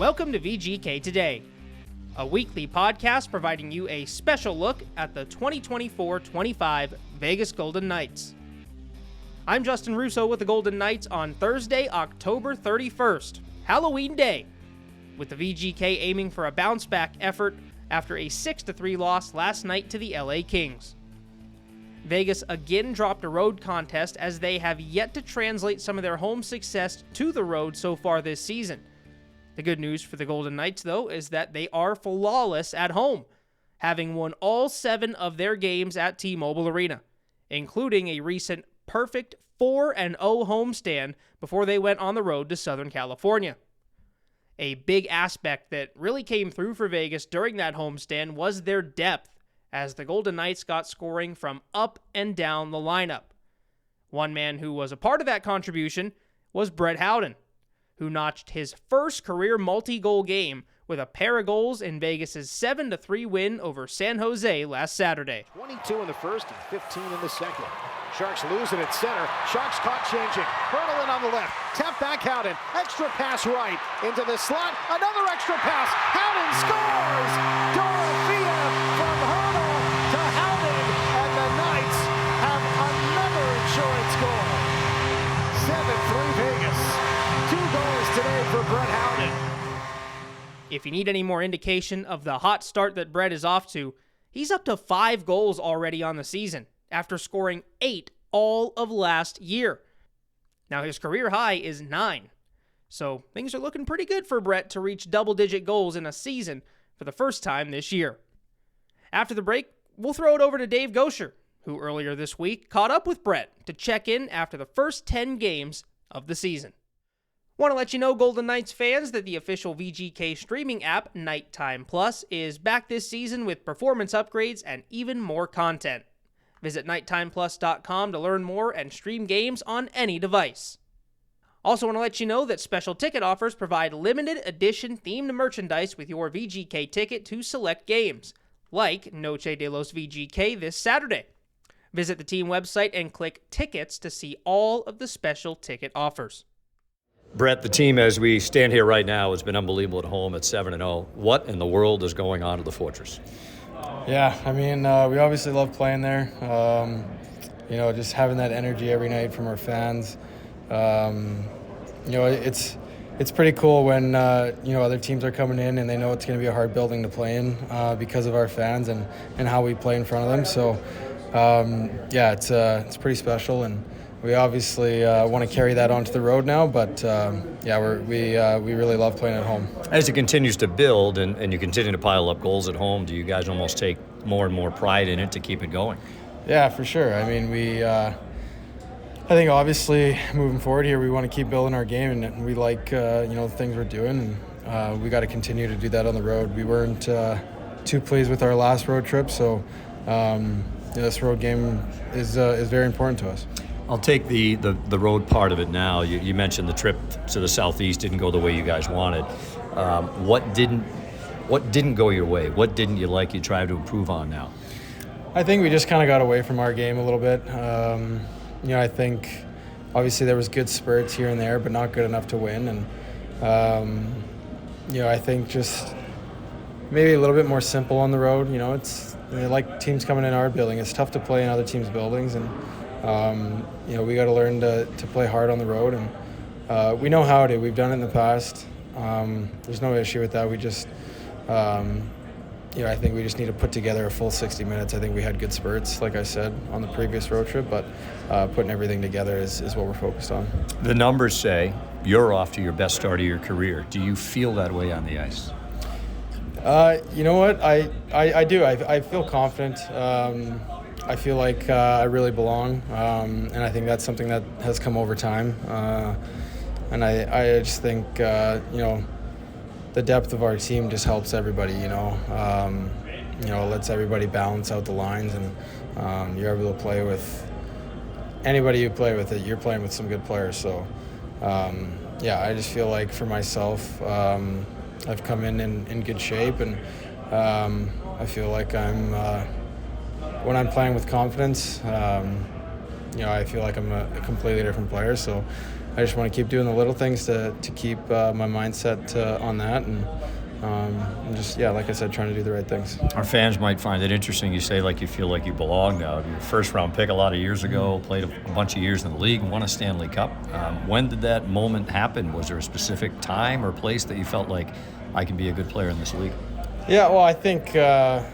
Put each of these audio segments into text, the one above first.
Welcome to VGK Today, a weekly podcast providing you a special look at the 2024-25 Vegas Golden Knights. I'm Justin Russo with the Golden Knights on Thursday, October 31st, Halloween Day, with the VGK aiming for a bounce-back effort after a 6-3 loss last night to the LA Kings. Vegas again dropped a road contest as they have yet to translate some of their home success to the road so far this season. The good news for the Golden Knights, though, is that they are flawless at home, having won all 7 of their games at T-Mobile Arena, including a recent perfect 4-0 homestand before they went on the road to Southern California. A big aspect that really came through for Vegas during that homestand was their depth, as the Golden Knights got scoring from up and down the lineup. One man who was a part of that contribution was Brett Howden, who notched his first career multi-goal game with a pair of goals in Vegas' 7-3 win over San Jose last Saturday. 22 in the first and 15 in the second. Sharks lose it at center. Sharks caught changing. Hurdle in on the left. Tap back Howden. Extra pass right into the slot. Another extra pass. Howden scores! Dorothea from Hurdle to Howden, and the Knights have another insurance goal. 7-3 Vegas. 2 goals today for Brett Howden. If you need any more indication of the hot start that Brett is off to, he's up to 5 goals already on the season, after scoring 8 all of last year. Now his career high is 9, so things are looking pretty good for Brett to reach double-digit goals in a season for the first time this year. After the break, we'll throw it over to Dave Goucher, who earlier this week caught up with Brett to check in after the first 10 games of the season. Want to let you know, Golden Knights fans, that the official VGK streaming app, Nighttime Plus, is back this season with performance upgrades and even more content. Visit nighttimeplus.com to learn more and stream games on any device. Also want to let you know that special ticket offers provide limited edition themed merchandise with your VGK ticket to select games, like Noche de los VGK this Saturday. Visit the team website and click Tickets to see all of the special ticket offers. Brett, the team as we stand here right now has been unbelievable at home at 7-0. What in the world is going on at the Fortress? Yeah, I mean, we obviously love playing there. Just having that energy every night from our fans. It's pretty cool when other teams are coming in and they know it's going to be a hard building to play in because of our fans and how we play in front of them. So, it's pretty special, and we obviously want to carry that onto the road now. But we really love playing at home. As it continues to build and you continue to pile up goals at home, do you guys almost take more and more pride in it to keep it going? Yeah, for sure. I mean, I think obviously moving forward here, we want to keep building our game, and we like the things we're doing, and we got to continue to do that on the road. We weren't too pleased with our last road trip, so this road game is very important to us. I'll take the road part of it now. You mentioned the trip to the Southeast didn't go the way you guys wanted. What didn't go your way? What didn't you like you tried to improve on now? I think we just kind of got away from our game a little bit. I think obviously there was good spurts here and there, but not good enough to win. And, I think just maybe a little bit more simple on the road. Like teams coming in our building. It's tough to play in other teams' buildings, and we got to learn to play hard on the road, and we know how to. We've done it in the past. There's no issue with that. We just, I think we just need to put together a full 60 minutes. I think we had good spurts, like I said, on the previous road trip, but putting everything together is what we're focused on. The numbers say you're off to your best start of your career. Do you feel that way on the ice? You know what? I do. I feel confident. I feel like I really belong, and I think that's something that has come over time. And I just think, the depth of our team just helps everybody, lets everybody balance out the lines, and you're able to play with anybody you play with. You're playing with some good players. So, I just feel like for myself, I've come in good shape, and I feel like when I'm playing with confidence, I feel like I'm a completely different player. So I just want to keep doing the little things to keep my mindset on that, and just, like I said, trying to do the right things. Our fans might find it interesting you say like you feel like you belong now. Your first-round pick a lot of years ago, played a bunch of years in the league, won a Stanley Cup. When did that moment happen? Was there a specific time or place that you felt like I can be a good player in this league? Yeah, well, I think it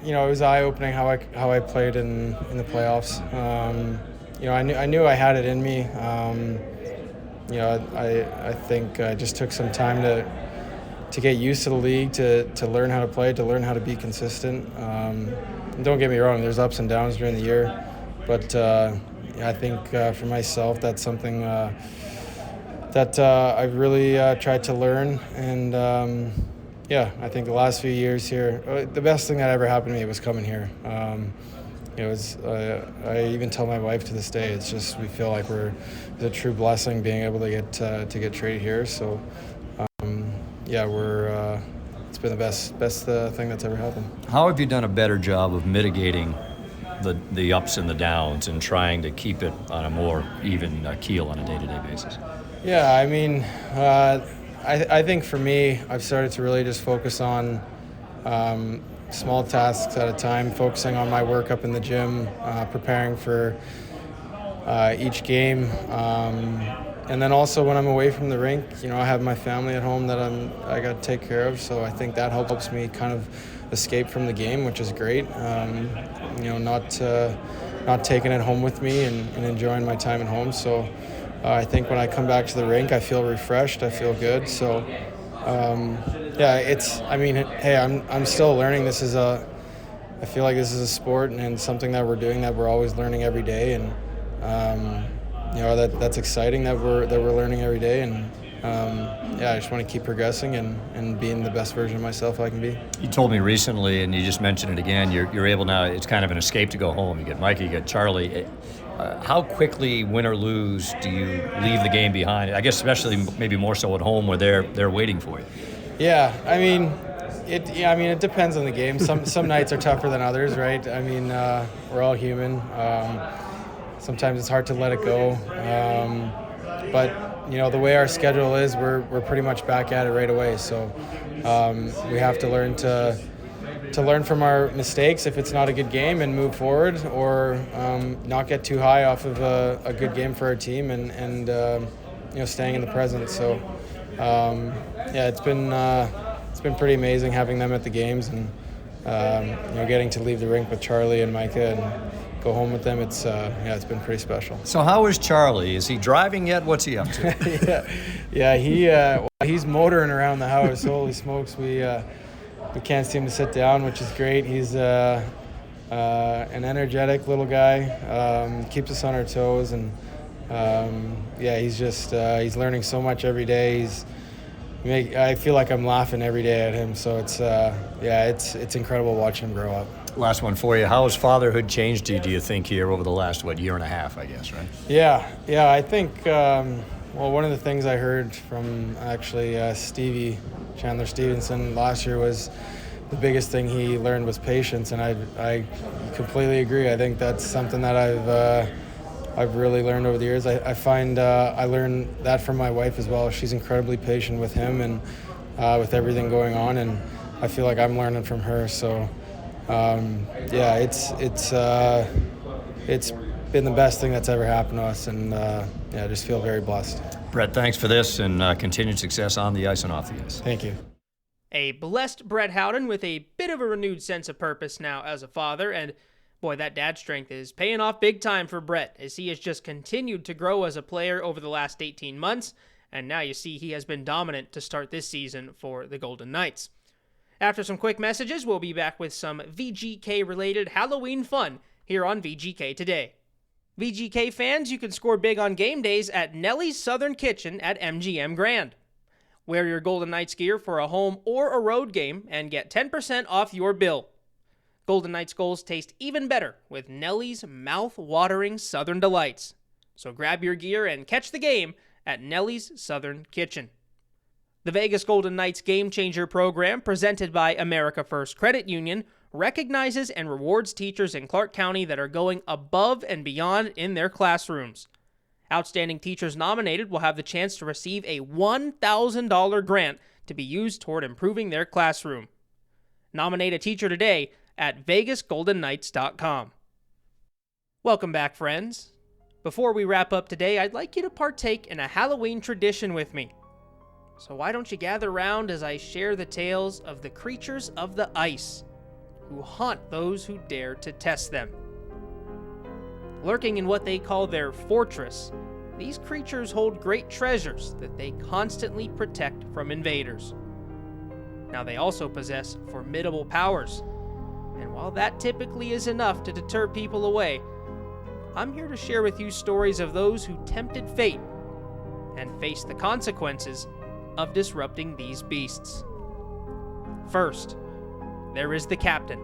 was eye-opening how I played in the playoffs. I knew I had it in me. I think I just took some time to get used to the league, to learn how to play, to learn how to be consistent. And don't get me wrong, there's ups and downs during the year, but I think for myself that's something that I've really tried to learn. And I think the last few years here, the best thing that ever happened to me was coming here. I even tell my wife to this day, it's just we feel like it's a true blessing being able to get traded here. So it's been the best thing that's ever happened. How have you done a better job of mitigating the ups and the downs and trying to keep it on a more even keel on a day-to-day basis? Yeah, I mean, I think for me, I've started to really just focus on small tasks at a time, focusing on my work up in the gym, preparing for each game. And then also when I'm away from the rink, I have my family at home that I got to take care of. So I think that helps me kind of escape from the game, which is great. Not taking it home with me and enjoying my time at home. So I think when I come back to the rink, I feel refreshed. I feel good. So I'm still learning. I feel like this is a sport and something that we're doing that we're always learning every day. And that's exciting that we're learning every day, and I just want to keep progressing and being the best version of myself I can be. You told me recently, and you just mentioned it again, you're able now, it's kind of an escape to go home. You get Mikey, you get Charlie. How quickly, win or lose, do you leave the game behind? I guess especially maybe more so at home where they're waiting for you. Yeah, it depends on the game. Some nights are tougher than others, right? We're all human. Sometimes it's hard to let it go, but the way our schedule is, we're pretty much back at it right away. So we have to learn to learn from our mistakes if it's not a good game and move forward, or not get too high off of a good game for our team and staying in the present. So it's been pretty amazing having them at the games and getting to leave the rink with Charlie and Micah and go home with them. It's been pretty special. So how is Charlie? Is he driving yet? What's he up to? He's motoring around the house. Holy smokes, we can't seem to sit down, which is great. He's an energetic little guy. Keeps us on our toes, and he's learning so much every day. I feel like I'm laughing every day at him. So it's incredible watching him grow up. Last one for you. How has fatherhood changed you, do you think, here over the last, year and a half, I guess, right? Yeah, I think, one of the things I heard from actually Stevie Chandler Stevenson last year was the biggest thing he learned was patience, and I completely agree. I think that's something that I've really learned over the years. I find I learned that from my wife as well. She's incredibly patient with him and with everything going on, and I feel like I'm learning from her. So it's been the best thing that's ever happened to us, and I just feel very blessed. Brett, thanks for this, and continued success on the ice and off the ice. Thank you. A blessed Brett Howden with a bit of a renewed sense of purpose now as a father, and boy, that dad strength is paying off big time for Brett, as he has just continued to grow as a player over the last 18 months, and now you see he has been dominant to start this season for the Golden Knights. After some quick messages, we'll be back with some VGK-related Halloween fun here on VGK Today. VGK fans, you can score big on game days at Nellie's Southern Kitchen at MGM Grand. Wear your Golden Knights gear for a home or a road game and get 10% off your bill. Golden Knights goals taste even better with Nellie's mouth-watering Southern Delights. So grab your gear and catch the game at Nellie's Southern Kitchen. The Vegas Golden Knights Game Changer program, presented by America First Credit Union, recognizes and rewards teachers in Clark County that are going above and beyond in their classrooms. Outstanding teachers nominated will have the chance to receive a $1,000 grant to be used toward improving their classroom. Nominate a teacher today at VegasGoldenKnights.com. Welcome back, friends. Before we wrap up today, I'd like you to partake in a Halloween tradition with me. So why don't you gather round as I share the tales of the creatures of the ice who haunt those who dare to test them. Lurking in what they call their fortress, these creatures hold great treasures that they constantly protect from invaders. Now, they also possess formidable powers, and while that typically is enough to deter people away, I'm here to share with you stories of those who tempted fate and faced the consequences of disrupting these beasts. First, there is the captain,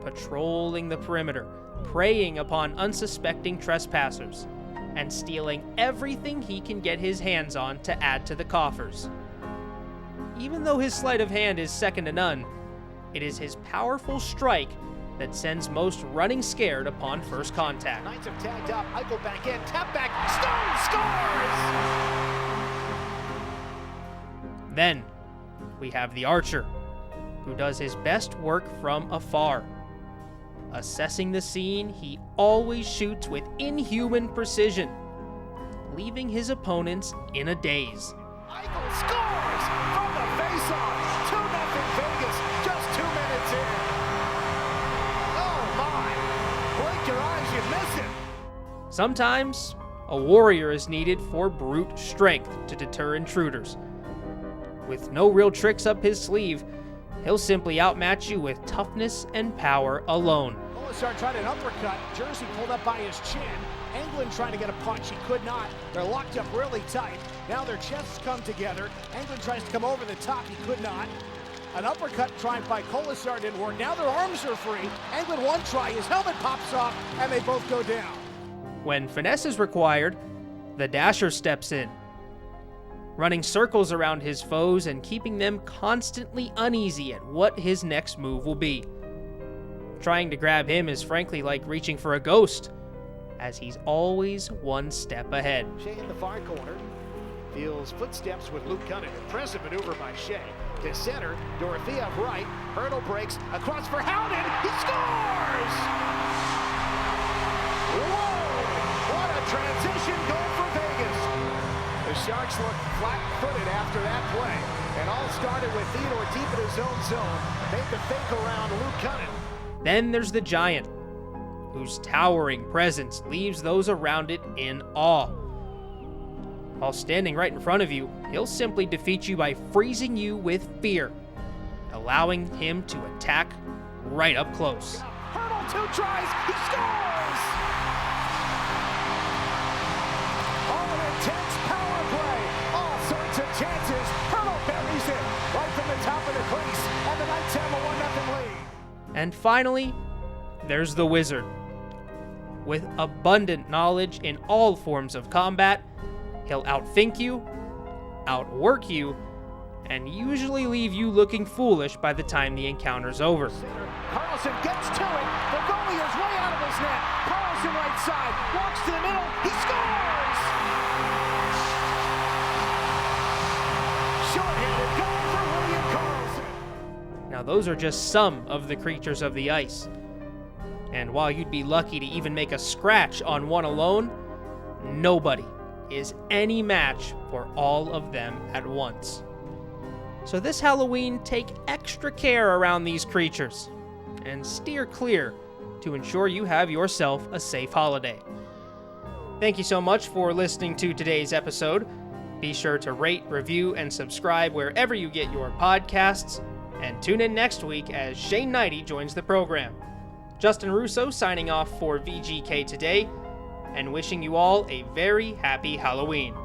patrolling the perimeter, preying upon unsuspecting trespassers, and stealing everything he can get his hands on to add to the coffers. Even though his sleight of hand is second to none, it is his powerful strike that sends most running scared upon first contact. Knights have tagged up, Eichel back in, tap back, Stone scores! Then, we have the archer, who does his best work from afar. Assessing the scene, he always shoots with inhuman precision, leaving his opponents in a daze. Eichel scores from the face-off. 2-0 Vegas, just 2 minutes in. Oh my, blink your eyes, you miss it. Sometimes, a warrior is needed for brute strength to deter intruders. With no real tricks up his sleeve, he'll simply outmatch you with toughness and power alone. Colasar tried an uppercut. Jersey pulled up by his chin. Englund trying to get a punch. He could not. They're locked up really tight. Now their chests come together. Englund tries to come over the top. He could not. An uppercut tried by Colasar didn't work. Now their arms are free. Englund one try. His helmet pops off, and they both go down. When finesse is required, the dasher steps in, running circles around his foes and keeping them constantly uneasy at what his next move will be. Trying to grab him is frankly like reaching for a ghost, as he's always one step ahead. Shea in the far corner. Feels footsteps with Luke Cunningham. Impressive maneuver by Shea. To center, Dorothea right. Hurdle breaks. Across for Howden. He scores! Whoa! What a transition goal for Vegas. The Sharks look flat-footed after that play. And all started with Theodore deep in his own zone. Made the fake around Luke Cunningham. Then there's the giant, whose towering presence leaves those around it in awe. While standing right in front of you, he'll simply defeat you by freezing you with fear, allowing him to attack right up close. Hurdle, 2 tries, he scores! Oh, an intense power play, all sorts of chances. Hurdle buries it right from the top of the crease, and the Knights have a 1-0 lead. And finally, there's the wizard. With abundant knowledge in all forms of combat, he'll outthink you, outwork you, and usually leave you looking foolish by the time the encounter's over. Carlson gets to it. The goalie is way out of his net. Carlson right side, walks to the middle. He scores! Short-handed goal for William Carlson. Now, those are just some of the creatures of the ice. And while you'd be lucky to even make a scratch on one alone, nobody is any match for all of them at once. So this Halloween, take extra care around these creatures and steer clear to ensure you have yourself a safe holiday. Thank you so much for listening to today's episode. Be sure to rate, review, and subscribe wherever you get your podcasts, and tune in next week as Shane Knighty joins the program. Justin Russo signing off for VGK Today, and wishing you all a very happy Halloween.